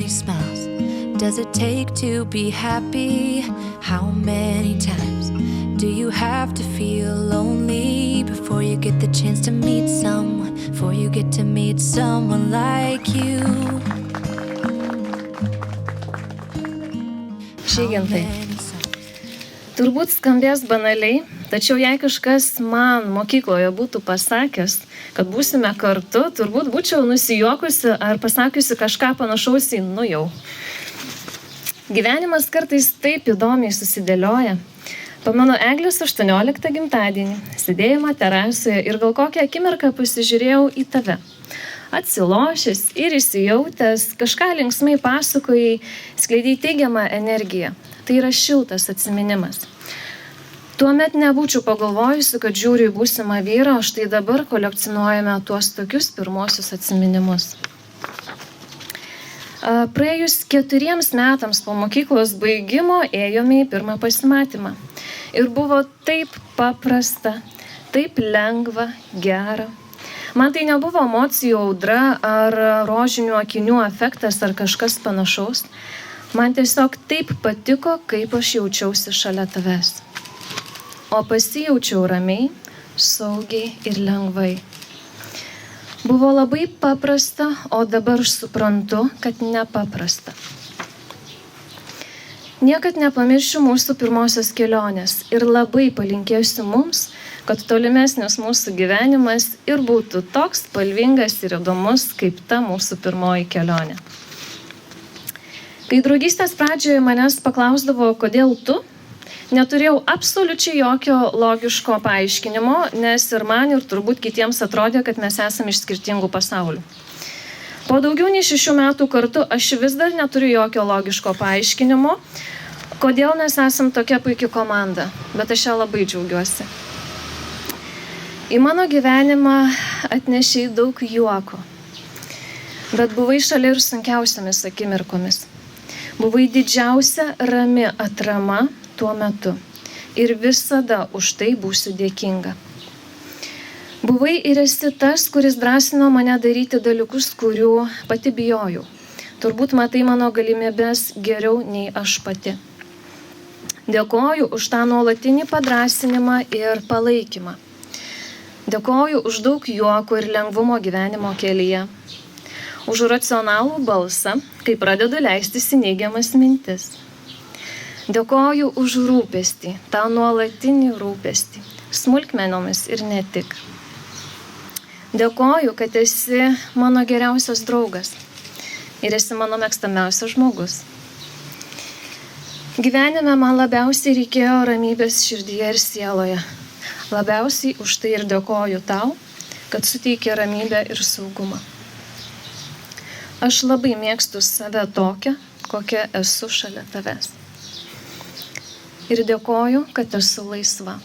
many smiles does it take to be happy? How many times do you have to feel lonely before you get the chance to meet someone, before you get to meet someone like you? Žygintai. Turbūt skambės banaliai, tačiau jei kažkas man mokykloje būtų pasakęs, kad būsime kartu, turbūt būčiau nusijuokusi ar pasakiusi kažką panašaus į nu jau. Gyvenimas kartais taip įdomiai susidėlioja. Pamenu Eglės 18 gimtadienį, sėdėjimą terasoje ir gal kokią akimirką pasižiūrėjau į tave. Atsilošęs ir įsijautęs, kažką linksmai pasakojai, skleidei teigiamą energiją. Tai yra šiltas atsiminimas. Tuomet nebūčiau pagalvojusi, kad žiūriu į būsimą vyrą, o štai dabar kolekcionuojame tuos tokius pirmosius atsiminimus. Praėjus 4 metams po mokyklos baigimo ėjome į pirmą pasimatymą. Ir buvo taip paprasta, taip lengva, gera. Man tai nebuvo emocijų audra ar rožinių akinių efektas ar kažkas panašaus. Man tiesiog taip patiko, kaip aš jaučiausi šalia tavęs. O pasijaučiau ramiai, saugiai ir lengvai. Buvo labai paprasta, o dabar suprantu, kad nepaprasta. Niekad nepamiršiu mūsų pirmosios kelionės ir labai palinkėsiu mums, kad tolimesnis mūsų gyvenimas ir būtų toks spalvingas ir įdomus, kaip ta mūsų pirmoji kelionė. Kai draugystės pradžioje manęs paklausdavo, kodėl tu, neturėjau absoliučiai jokio logiško paaiškinimo, nes ir man ir turbūt kitiems atrodė, kad mes esame iš skirtingų pasaulių. Po daugiau nei 6 metų kartu aš vis dar neturiu jokio logiško paaiškinimo, kodėl mes esam tokia puikia komanda, bet aš ją labai džiaugiuosi. Į mano gyvenimą atnešei daug juoko, bet buvai šalia ir sunkiausiamis akimirkomis. Buvai didžiausia rami atrama tuo metu ir visada už tai būsiu dėkinga. Buvai ir esi tas, kuris drąsino mane daryti dalykus, kurių pati bijojau. Turbūt matai mano galimybės geriau nei aš pati. Dėkoju už tą nuolatinį padrąsinimą ir palaikymą. Dėkoju už daug juoko ir lengvumo gyvenimo kelyje. Už racionalų balsą, kai pradedu leistis į neigiamas mintis. Dėkoju už rūpestį, tą nuolatinį rūpestį, smulkmenomis ir ne tik. Dėkoju, kad esi mano geriausias draugas ir esi mano mėgstamiausias žmogus. Gyvenime man labiausiai reikėjo ramybės širdyje ir sieloje. Labiausiai už tai ir dėkoju tau, kad suteikė ramybę ir saugumą. Aš labai mėgstu save tokią, kokia esu šalia tavęs. Ir dėkoju, kad esu laisva.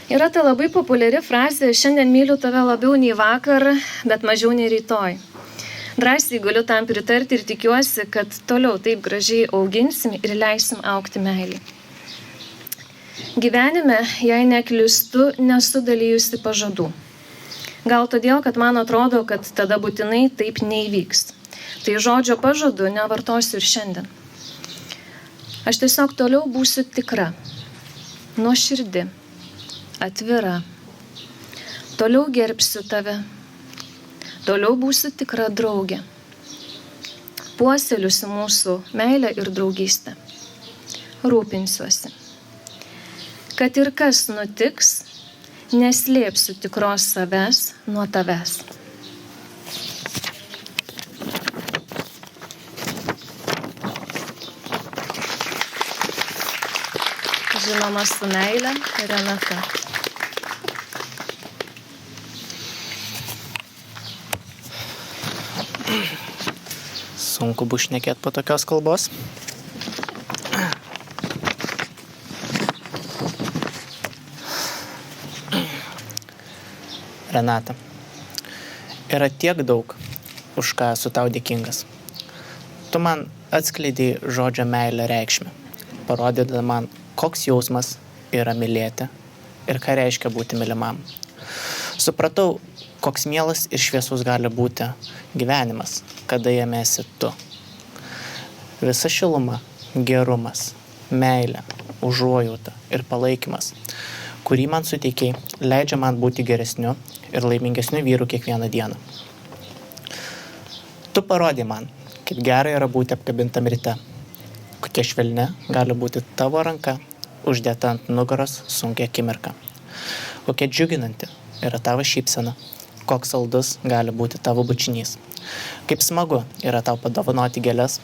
Yra ta labai populiari frazė, šiandien myliu tave labiau nei vakar, bet mažiau nei rytoj. Drąsiai galiu tam pritarti ir tikiuosi, kad toliau taip gražiai auginsim ir leisim augti meilį. Gyvenime, jei neklystu, nesu dalijusi pažadų. Gal todėl, kad man atrodo, kad tada būtinai taip neįvyks. Tai žodžio pažadu nevartosiu ir šiandien. Aš tiesiog toliau būsiu tikra, nuoširdi, atvira. Toliau gerbsiu tave. Toliau būsiu tikra draugė. Puoseliusiu mūsų meilę ir draugystę. Rūpinsiuosi. Kad ir kas nutiks, neslėpsiu tikros savęs nuo tavęs. Žinoma, su meile, Renata. Sunku bus šnekėti po tokios kalbos. Renata, yra tiek daug, už ką esu tau dėkingas. Tu man atskleidei žodžio meilę reikšmę, parodydama man, koks jausmas yra mylėti ir ką reiškia būti mylimam. Supratau, Koks mielas ir šviesus gali būti gyvenimas, kada jame esi tu. Visa šiluma, gerumas, meilė, užuojauta ir palaikymas, kurį man suteikiai, leidžia man būti geresniu ir laimingesniu vyru kiekvieną dieną. Tu parodai man, kaip gerai yra būti apkabintam ryte, kokia švelni gali būti tavo ranka uždėta ant nugaros sunkia akimirka, kokia džiuginanti yra tavo šypsena, koks saldus gali būti tavo bučinys, kaip smagu yra tau padovanoti gėles,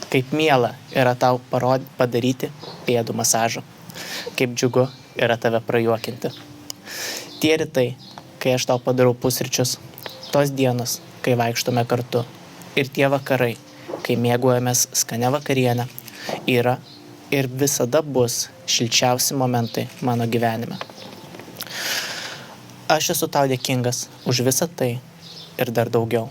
kaip miela yra tau padaryti pėdų masažą, kaip džiugu yra tave prajuokinti. Tie rytai, kai aš tau padarau pusryčius, tos dienos, kai vaikštome kartu, ir tie vakarai, kai mėgaujamės skanią vakarienę, yra ir visada bus šilčiausi momentai mano gyvenime. Aš esu tau dėkingas už visą tai ir dar daugiau.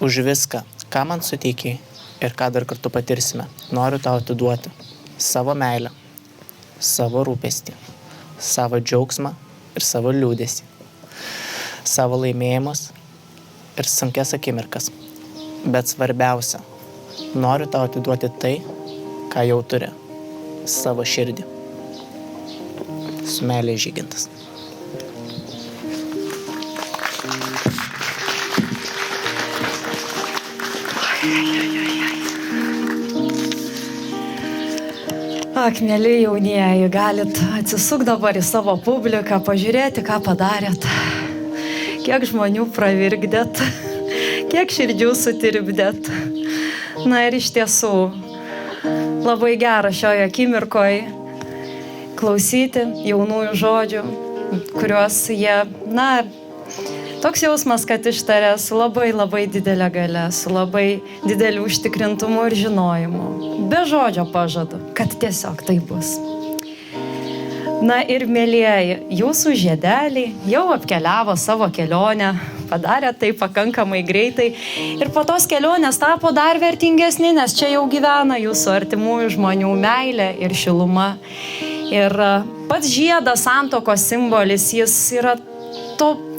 Už viską, ką man suteikiai ir ką dar kartu patirsime, noriu tau atiduoti savo meilę, savo rūpestį, savo džiaugsmą ir savo liūdesį, savo laimėjimus ir sunkias akimirkas. Bet svarbiausia, noriu tau atiduoti tai, ką jau turi, savo širdį. Su meilė, Žygintas. Ak, mėly jaunieji, galit atsisuk dabar į savo publiką, pažiūrėti, ką padarėt, kiek žmonių pravirkdėt, kiek širdžių sutirpdėt. Na ir iš tiesų, labai gera šioje akimirkoje klausyti jaunųjų žodžių, kuriuos jie, toks jausmas, kad ištarė su labai didelė galia, su labai dideliu užtikrintumu ir žinojimu. Be žodžio pažadu, kad tiesiog tai bus. Na ir mėlieji, jūsų žiedeliai jau apkeliavo savo kelionę, padarė tai pakankamai greitai ir po tos kelionės tapo dar vertingesni, nes čia jau gyvena jūsų artimųjų žmonių meilė ir šiluma. Ir pats žiedas, santuokos simbolis, jis yra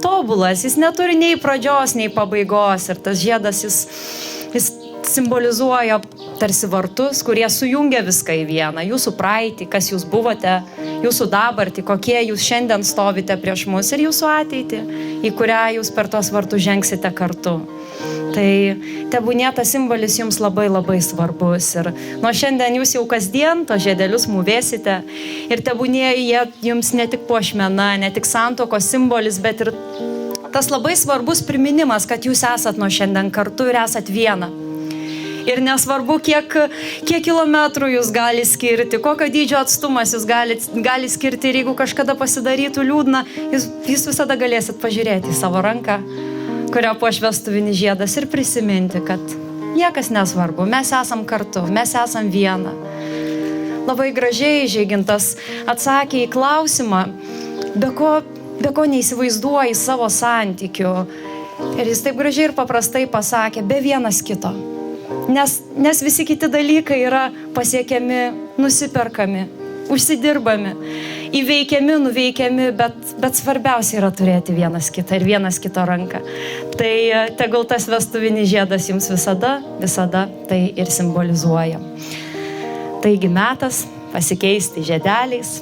tobulas, jis neturi nei pradžios, nei pabaigos. Ir tas žiedas, jis simbolizuoja tarsi vartus, kurie sujungia viską į vieną. Jūsų praeitį, kas jūs buvote, jūsų dabartį, kokie jūs šiandien stovite prieš mus ir jūsų ateitį, į kurią jūs per tos vartus žengsite kartu. Tai tebūnie tas simbolis jums labai svarbus. Ir nuo šiandien jūs jau kasdien to žiedelius mūvėsite. Ir tebūnie jie jums ne tik puošmena, ne tik santuokos simbolis, bet ir tas labai svarbus priminimas, kad jūs esat nuo šiandien kartu ir esat viena. Ir nesvarbu, kiek kilometrų jūs gali skirti, kokio dydžio atstumas jūs gali skirti. Ir jeigu kažkada pasidarytų liūdna, jūs visada galėsit pažiūrėti į savo ranką, kurio puoš vestuvinis žiedas, ir prisiminti, kad niekas nesvarbu, mes esam kartu, mes esam viena. Labai gražiai Žygintas atsakė į klausimą, be ko neįsivaizduoji savo santykių. Ir jis taip gražiai ir paprastai pasakė, be vienas kito. Nes visi kiti dalykai yra pasiekiami, nusiperkami, užsidirbami, įveikiami, nuveikiami, bet svarbiausia yra turėti vienas kitą ir vienas kito ranką. Tai tegul tas vestuvinis žiedas jums visada tai ir simbolizuoja. Taigi metas pasikeisti žiedeliais.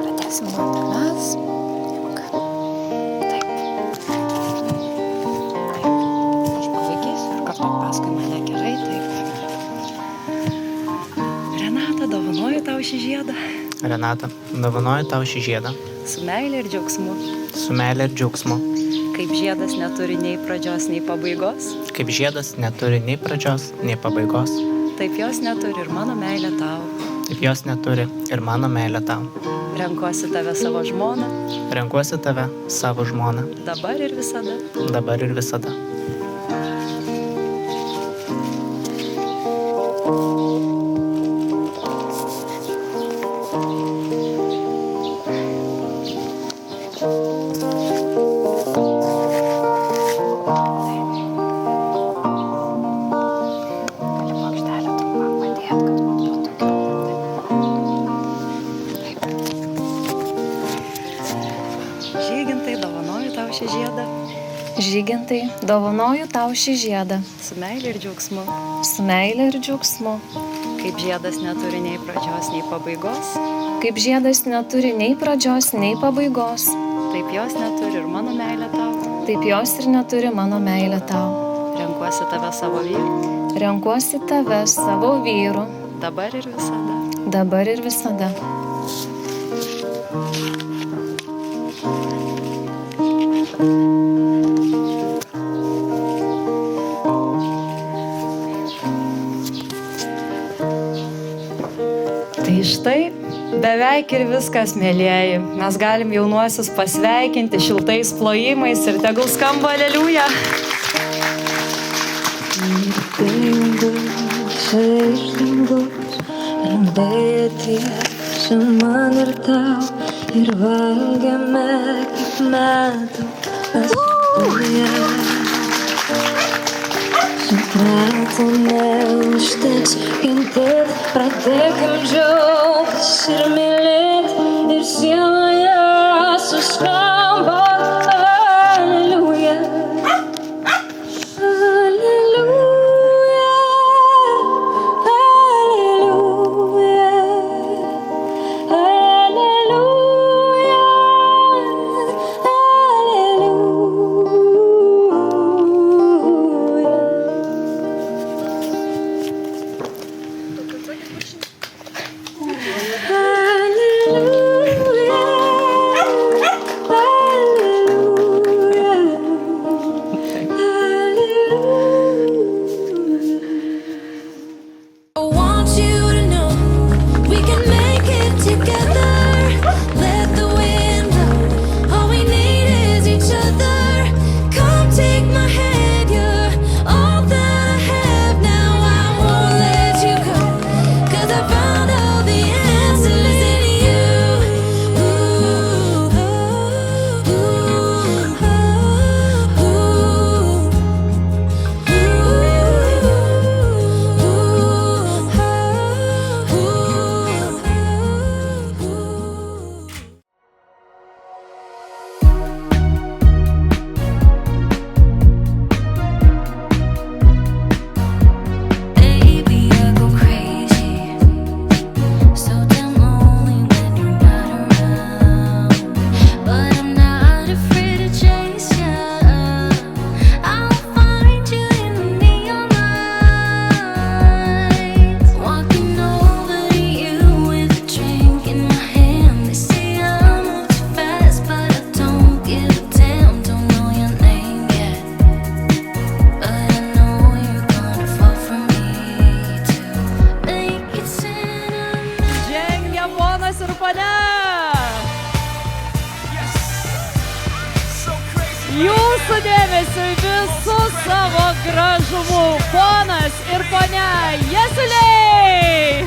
Pradėsim nuo tavęs. Paskui mane gerai, taip. Renata, dovanoju tau šį žiedą. Renata, dovanoju tau šį žiedą. Su meilė ir džiaugsmu. Su meilė ir džiaugsmu. Kaip žiedas neturi nei pradžios, nei pabaigos. Kaip žiedas neturi nei pradžios, nei pabaigos. Taip jos neturi ir mano meilė tau. Taip jos neturi ir mano meilė tau. Renkuosi tave savo žmoną. Renkuosi tave savo žmoną. Dabar ir visada. Dabar ir visada. Žygintai, dovanoju Dovanoju tau šį žiedą. Su meilė ir džiaugsmu. Su meilė ir džiaugsmu. Kaip žiedas neturi nei pradžios, nei pabaigos. Kaip žiedas neturi nei pradžios, nei pabaigos. Taip jos neturi ir mano meilė tau. Taip jos ir neturi mano meilė tau. Renkuosi tave savo vyru. Renkuosi tave savo vyru. Dabar ir visada. Dabar ir visada. Tai štai, beveik ir viskas, mėlieji. Mes galim jaunuosius pasveikinti šiltais plojimais ir tegul skamba aleliuja. Man ir tau ir valgiame kaip metų pastoje. Šimtratų neužteks kentėt, pradėkim džiaugtis ir mylėt ir sieloje suskamba Alleluja. Jūsų dėmesiui visų savo gražumų ponas ir ponia Jasuliai.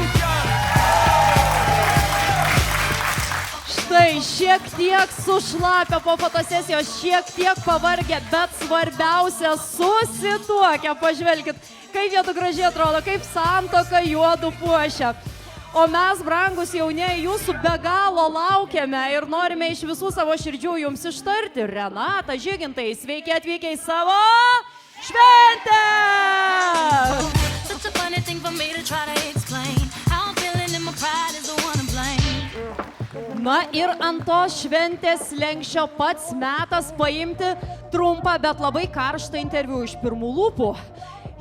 Štai šiek tiek sušlapę po fotosesijos, šiek tiek pavargę, bet svarbiausia susituokę. Pažvelkit, kaip jie tu gražiai atrodo, kaip santuoka juodu puošia. O mes, brangus jaunieji, jūsų be galo laukiame ir norime iš visų savo širdžių jums ištarti. Renata, Žygintai, sveiki atvykę į savo šventę! Na ir ant to šventės slenksčio pats metas paimti trumpą, bet labai karštą interviu iš pirmų lūpų.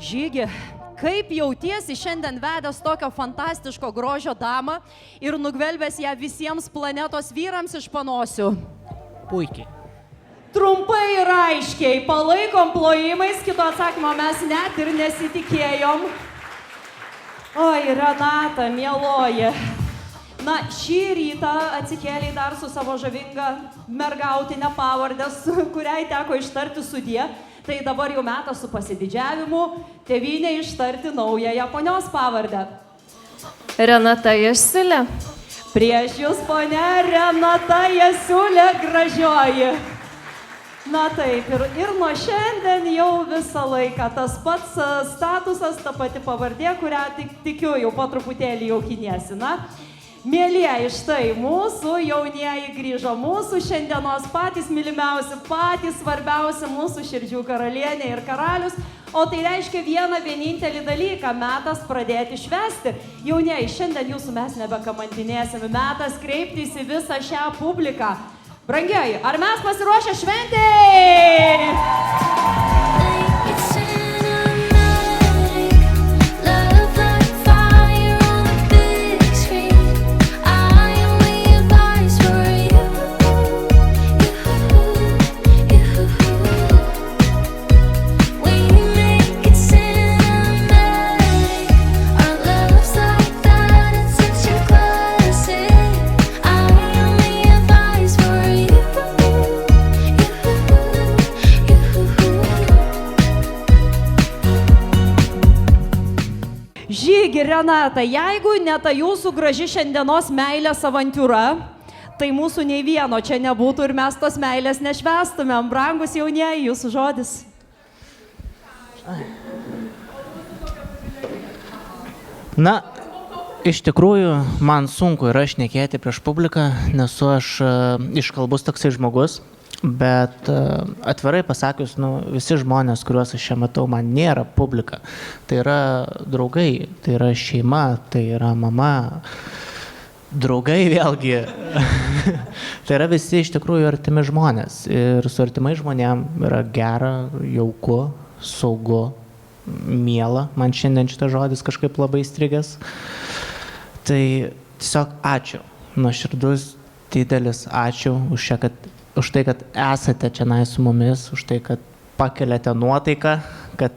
Žygi, kaip jautiesi šiandien vedęs tokio fantastiško grožio damą ir nugvelbęs ją visiems planetos vyrams iš panosių? Puikiai. Trumpai ir aiškiai, palaikom plojimais, kito atsakymo mes net ir nesitikėjom. Oi, Renata, mieloji. Na, šį rytą atsikėlei dar su savo žavinga mergautinė pavardė, kuriai teko ištarti sudie. Tai dabar jau metas su pasididžiavimu tėvynė ištarti naująją ponios pavardę. Renata Jasiulė. Prieš jūs, ponia Renata Jasiulė gražioji. Na taip, ir nuo šiandien jau visą laiką tas pats statusas, ta pati pavardė, kurią tikiu jau po truputėlį jaukiniesi. Na, Mėlieji, štai mūsų jaunieji grįžo, mūsų šiandienos patys mylimiausi, patys svarbiausi mūsų širdžių karalienė ir karalius. O tai reiškia vieną vienintelį dalyką - metas pradėti švęsti. Jaunieji, šiandien jūsų mes nebekamantinėsime, metas kreiptis į visą šią publiką. Brangieji, ar mes pasiruošę šventei? Žygi, Renata, jeigu ne ta jūsų graži šiandienos meilės avantūra, tai mūsų nei vieno čia nebūtų ir mes tos meilės nešvestumėm. Brangus jaunieji, jūsų žodis. Na, iš tikrųjų, man sunku yra šnekėti prieš publiką, nesu aš iškalbus toksai žmogus. Bet atvirai pasakius, visi žmonės, kuriuos aš čia matau, man nėra publika. Tai yra draugai, tai yra šeima, tai yra mama, draugai vėlgi. Tai yra visi iš tikrųjų artimi žmonės. Ir su artimai žmonėm yra gera, jauku, saugu, miela. Man šiandien šitas žodis kažkaip labai įstrigęs. Tai tiesiog ačiū. Nuoširdus, didelis ačiū už tai, kad esate čia su mumis, už tai, kad pakeliate nuotaiką, kad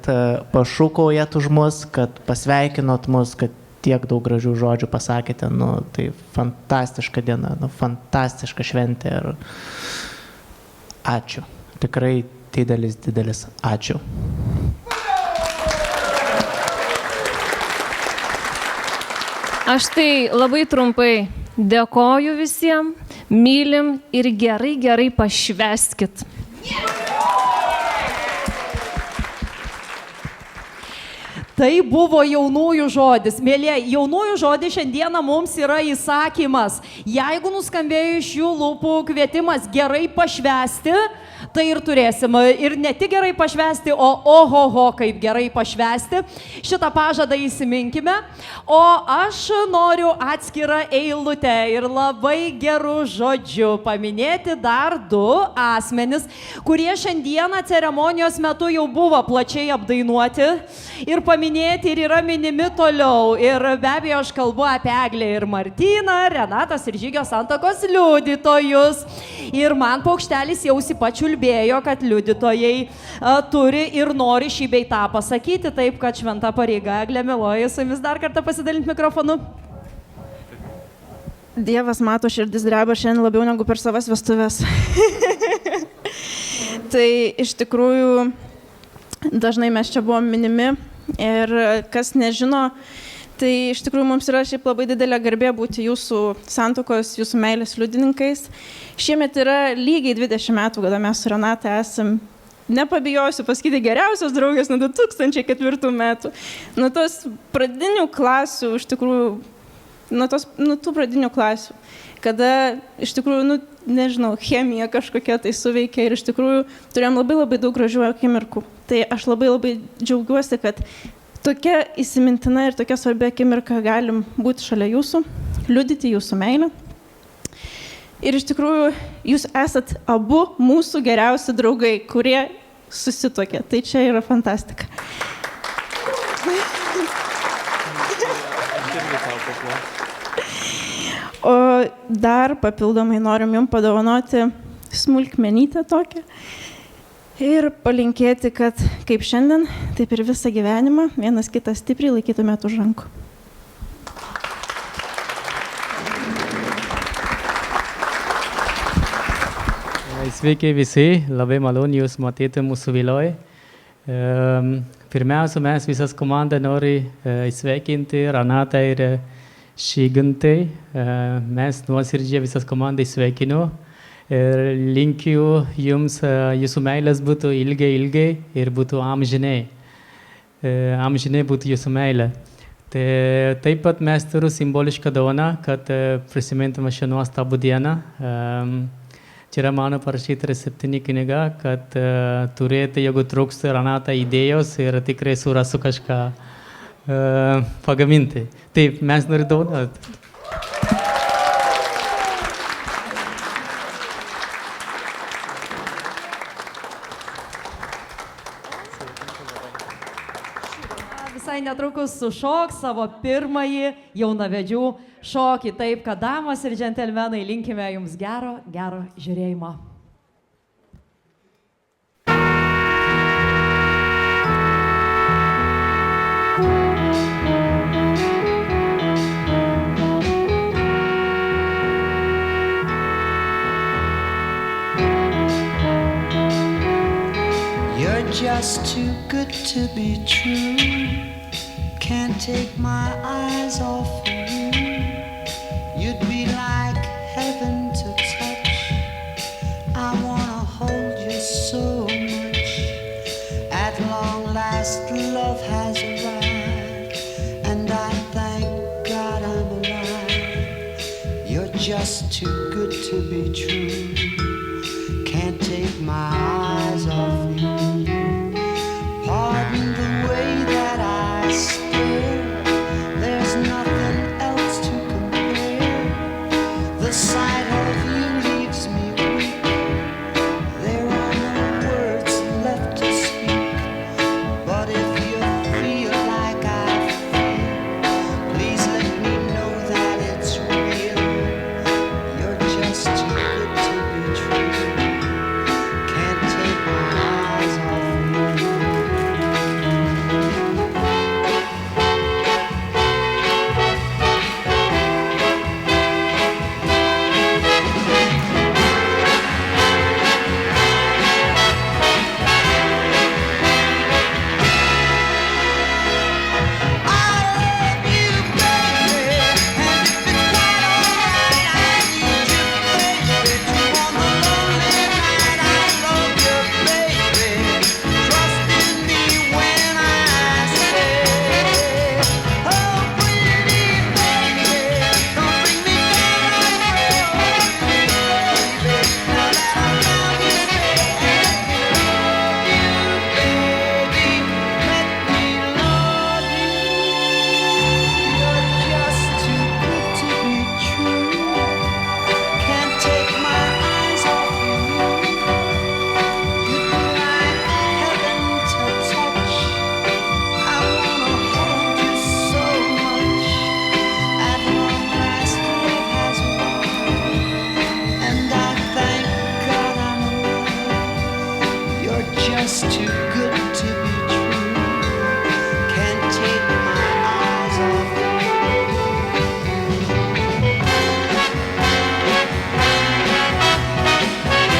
pašūkaujat už mus, kad pasveikinot mus, kad tiek daug gražių žodžių pasakėte. Tai fantastiška diena, fantastiška šventė ir ačiū. Tikrai didelis ačiū. Aš tai labai trumpai dėkoju visiems, mylim ir gerai pašvęskit. Tai buvo jaunųjų žodis. Mėlyje, jaunųjų žodis šiandieną mums yra įsakymas. Jeigu nuskambėjo iš jų lūpų kvietimas gerai pašvęsti, tai ir turėsim. Ir ne tik gerai pašvęsti, o ohoho, kaip gerai pašvęsti. Šitą pažadą įsiminkime. O aš noriu atskirą eilutę ir labai gerų žodžių paminėti dar du asmenis, kurie šiandieną ceremonijos metu jau buvo plačiai apdainuoti ir paminėti ir yra minimi toliau. Ir be abejo, aš kalbu apie Eglę ir Martyną, Renatos ir Žygio santuokos liudytojus. Ir man paukštelis jau pačiulbėjo, kad liudytojai turi ir nori šį bei tą pasakyti, taip kad šventa pareiga. Eglė, mieloji, su jumis dar kartą pasidalinti mikrofonu. Dievas mato, širdis dreba šiandien labiau negu per savas vestuves. Tai iš tikrųjų dažnai mes čia buvom minimi ir kas nežino, tai iš tikrųjų mums yra šiaip labai didelė garbė būti jūsų santuokos, jūsų meilės liudininkais. Šiemet yra lygiai 20 metų, kada mes su Renata esam, nepabijosiu pasakyti, geriausios draugės nuo 2004 metų. Nuo tos pradinių klasių, iš tikrųjų, nuo tų pradinių klasių, kada iš tikrųjų, nežinau, chemija kažkokia tai suveikia ir iš tikrųjų turėjom labai daug gražių akimirkų. Tai aš labai džiaugiuosi, kad tokia įsimintina ir tokia svarbi akimirka galim būti šalia jūsų, liudyti jūsų meilę. Ir iš tikrųjų, jūs esat abu mūsų geriausi draugai, kurie susituokė. Tai čia yra fantastika. O dar papildomai norim jums padovanoti smulkmenytę tokią. Ir palinkėti, kad kaip šiandien, taip ir visą gyvenimą vienas kitą stipriai laikytumėt už rankų. Sveiki visi, labai malonu jūs matyti mūsų viloje. Pirmiausia, mes visas komanda nori sveikinti Renatą ir Žygantę. Mes nuoširdžiai visas komandai sveikinu. Ir linkiu jums, jūsų meilės būtų ilgai ir būtų amžinai. Amžinai būtų jūsų meilė. Tai taip pat mes turime simbolišką dovaną, kad prisimintume šią nuostabų dieną. Čia yra mano parašyta receptinė knyga, kad turėti, jeigu trūksta Renata idėjos ir tikrai surasiu kažką pagaminti. Taip, mes norime dovanoti. Visai netrukus sušoks savo pirmąjį jaunavedžių šokį. Taip, kad damos ir džentelmenai, linkime jums gero žiūrėjimo. You're just too good to be true. Can't take my eyes off of you. You'd be like heaven to touch. I wanna hold you so much. At long last love has arrived, and I thank God I'm alive. You're just too good to be true. Can't take my eyes off you. Pardon the way that I stare. There's nothing else to compare. The sight of you leaves me weak. There are no words left to speak. But if you feel like I feel, please let me know that it's real. You're just too good to be true. Can't take my eyes off you. Just too good to be true. Can't take my eyes off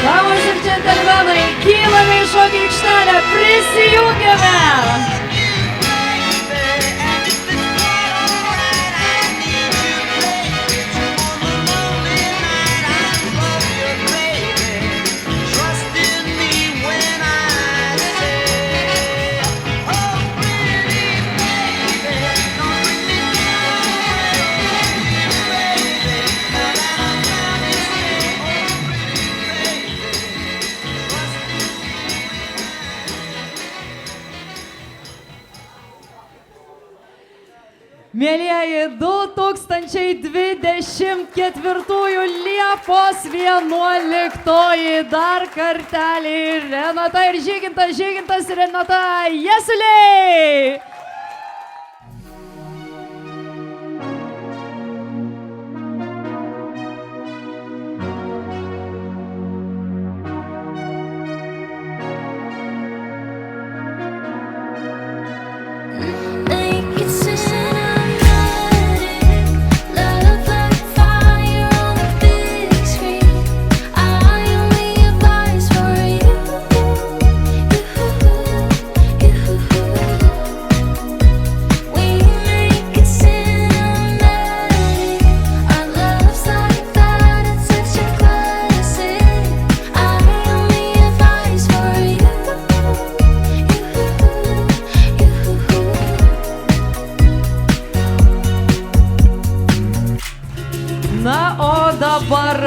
Damos ir džentelmenai, kylame į šokį aikštelę, prisijungiame! Mielieji, 2024 Liepos 11 dar kartelį Renata ir Žygintas ir Renata Jasuliai.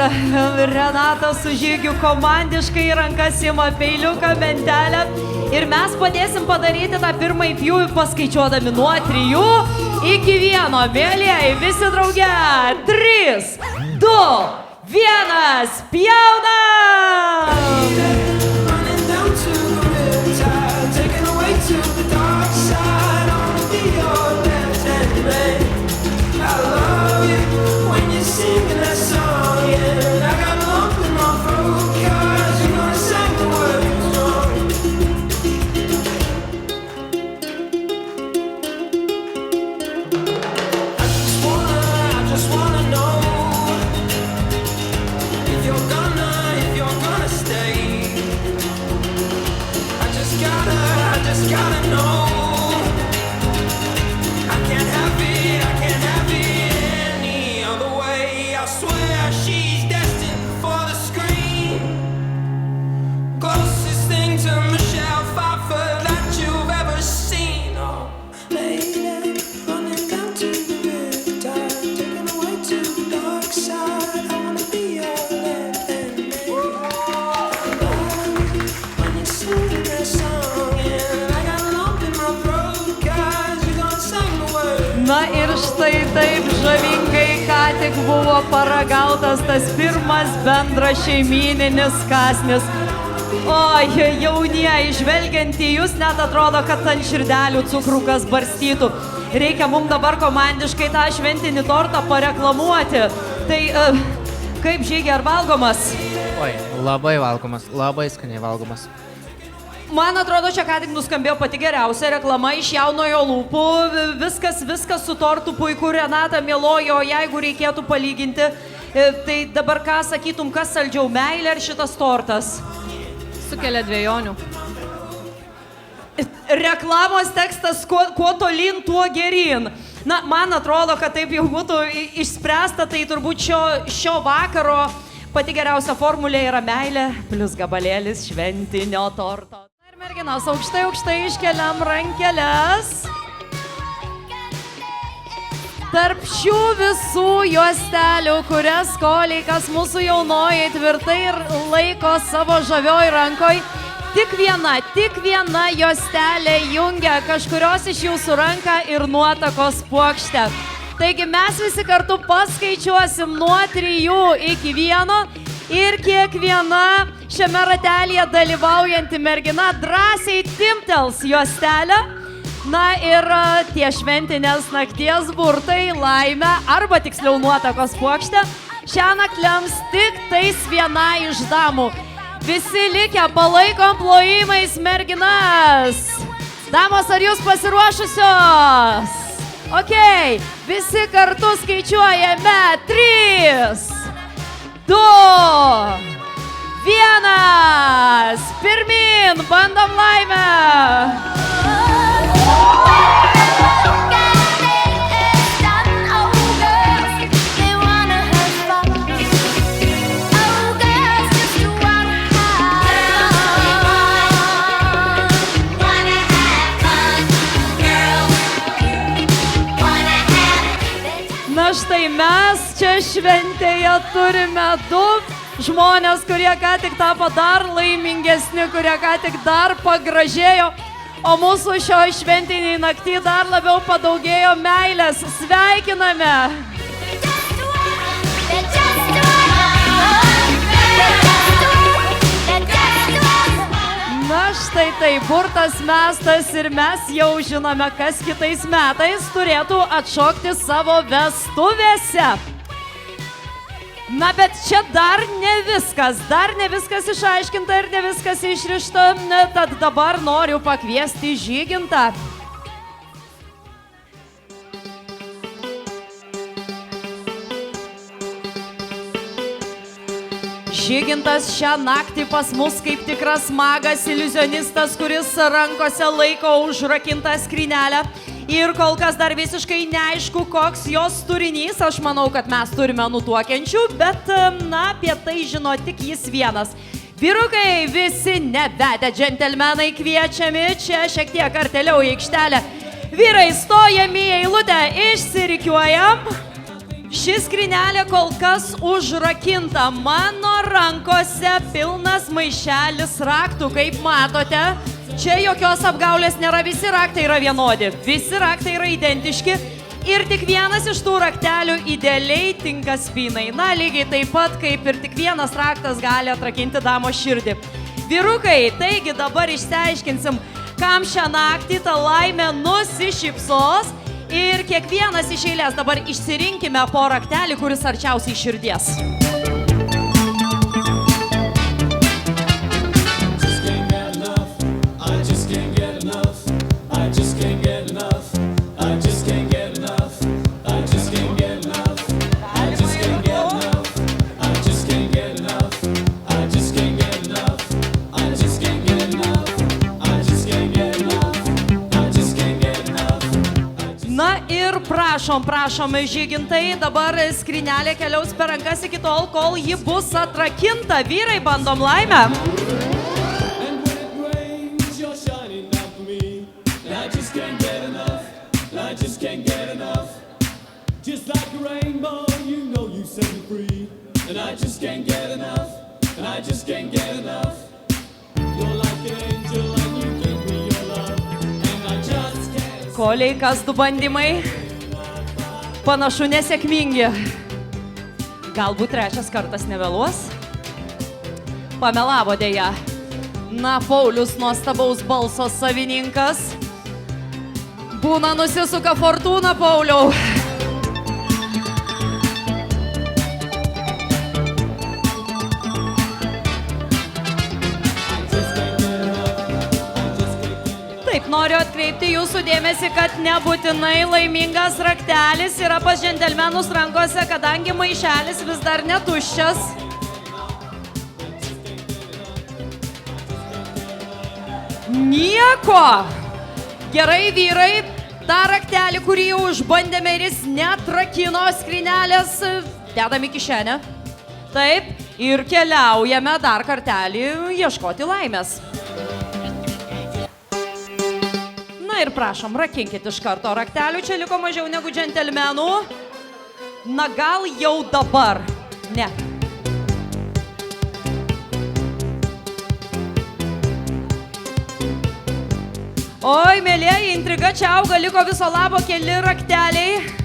Renata su Žygiu komandiškai rankas ima peiliuką, mentelę. Ir mes padėsim padaryti tą pirmąjį pjūvį paskaičiuodami nuo 3 iki 1. Mėlyjei, visi drauge. 3, 2, 1, pjaunam! Na ir štai taip žavingai ką tik buvo paragautas tas pirmas bendras šeimyninis kąsnis. Oi, jaunieji, žvelgiant į jūs, net atrodo, kad ant širdelių cukrukas barstytų. Reikia mums dabar komandiškai tą šventinį tortą pareklamuoti. Tai kaip, Žygi, ar valgomas? Oi, labai valgomas, labai skaniai valgomas. Man atrodo, čia ką tik nuskambėjo pati geriausia reklama iš jaunojo lūpų. Viskas su tortu puiku, Renata mielojo, jeigu reikėtų palyginti. Tai dabar ką sakytum, kas saldžiau, meilė ar šitas tortas? Sukelia dviejonių. Reklamos tekstas, kuo tolyn, tuo geryn. Na, man atrodo, kad taip jau būtų išspręsta, tai turbūt šio vakaro pati geriausia formulė yra meilė plus gabalėlis šventinio torto. Ir merginos, aukštai iškeliam rankeles. Tarp šių visų juostelių, kurias koleikas mūsų jaunoji tvirtai ir laiko savo žavioj rankoj, tik viena juostelė jungia kažkurios iš jūsų ranką ir nuotakos puokštę. Taigi mes visi kartu paskaičiuosim nuo 3 iki 1 ir kiekviena šiame ratelėje dalyvaujanti mergina drąsiai timptels juostelę. Na ir tie šventinės nakties burtai, laimę arba tiksliau nuotakos puokštę šiąnakt lems tik tais viena iš damų. Visi likę palaikom plojimais merginas. Damos, ar jūs pasiruošusios? Ok, visi kartu skaičiuojame 3, 2, 1. Pirmin, bandom laimę. Na štai mes čia šventėje turime 2 žmonės, kurie ką tik tapo dar laimingesni, kurie ką tik dar pagražėjo, o mūsų šio šventiniai naktį dar labiau padaugėjo meilės. Sveikiname! Na štai tai burtas mestas ir mes jau žinome, kas kitais metais turėtų atšokti savo vestuvėse. Na bet čia dar ne viskas išaiškinta ir ne viskas išrišta, tad dabar noriu pakviesti Žygintą. Žygintas šią naktį pas mus kaip tikras magas, iliuzionistas, kuris rankose laiko užrakintą skrynelę. Ir kol kas dar visiškai neaišku, koks jos turinys. Aš manau, kad mes turime nutuokiančių, bet, na, apie tai žino tik jis vienas. Vyrukai, visi nevedę džentelmenai kviečiami čia šiek tiek artėliau į aikštelę. Vyrai, stojam į eilutę, išsirikiuojam. Ši skrynelė kol kas užrakinta. Mano rankose pilnas maišelis raktų, kaip matote. Čia jokios apgaulės nėra, visi raktai yra vienodi. Visi raktai yra identiški. Ir tik vienas iš tų raktelių idealiai tinka spynai. Na, lygiai taip pat, kaip ir tik vienas raktas gali atrakinti damos širdį. Vyrukai, taigi dabar išsiaiškinsim, kam šią naktį ta laimė nusišypsos. Ir kiekvienas iš eilės dabar išsirinkime po raktelį, kuris arčiausiai širdies. Prašom, žygintai, dabar skrynelė keliaus per rankas iki tol, kol ji bus atrakinta. Vyrai, bandom laimę. Koliai, kas du bandymai? Panašu nesėkmingi. Galbūt trečias kartas nevėluos? Pamelavo dėja. Na, Paulius, nuostabaus balso savininkas. Būna nusisuka fortūna, Pauliau. Taip, noriu atkreipti jūsų dėmesį, kad nebūtinai laimingas raktelis yra pas džentelmenus rankose, kadangi maišelis vis dar netuščias. Nieko! Gerai, vyrai, tą raktelį, kurį jau užbandėme ir jis netrakino skrynelės, dedam į kišenę. Taip, ir keliaujame dar kartelį ieškoti laimės. Ir prašom, rakinkit iš karto raktelių, čia liko mažiau negu džentelmenų. Na, gal jau dabar. Ne. Oi, mėlieji, intriga čia auga, liko viso labo keli rakteliai.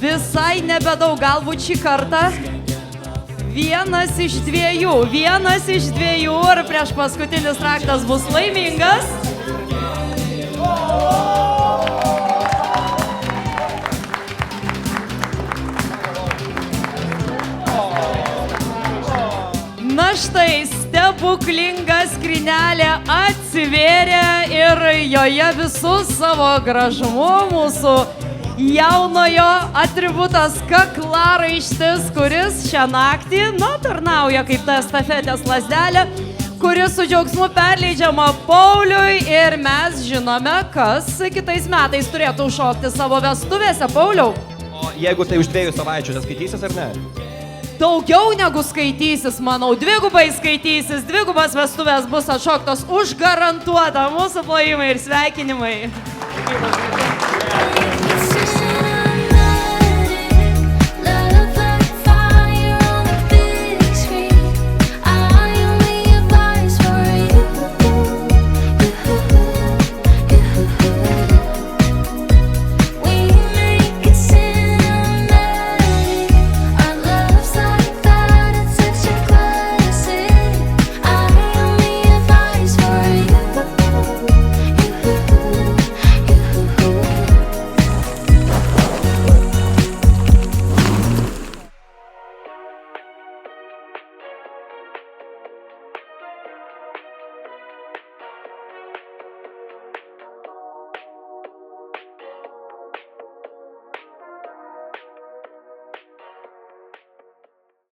Visai nebedaug, galbūt šį kartą. Vienas iš dviejų, ar prieš paskutinis raktas bus laimingas. Na štai, stebuklinga skrynelė atsivėrė ir joje visus savo gražumu mūsų jaunojo atributas kaklaraištis, kuris šią naktį, tarnauja kaip ta estafetės lazdelė, kuris su džiaugsmu perleidžiama Pauliui ir mes žinome, kas kitais metais turėtų šokti savo vestuvėse. Pauliau. O jeigu tai už 2 savaičių neskaitysis ar ne? Daugiau negu skaitysis, manau, dvigubai skaitysis, dvigubas vestuvės bus atšoktos, užgarantuota mūsų plojimai ir sveikinimai.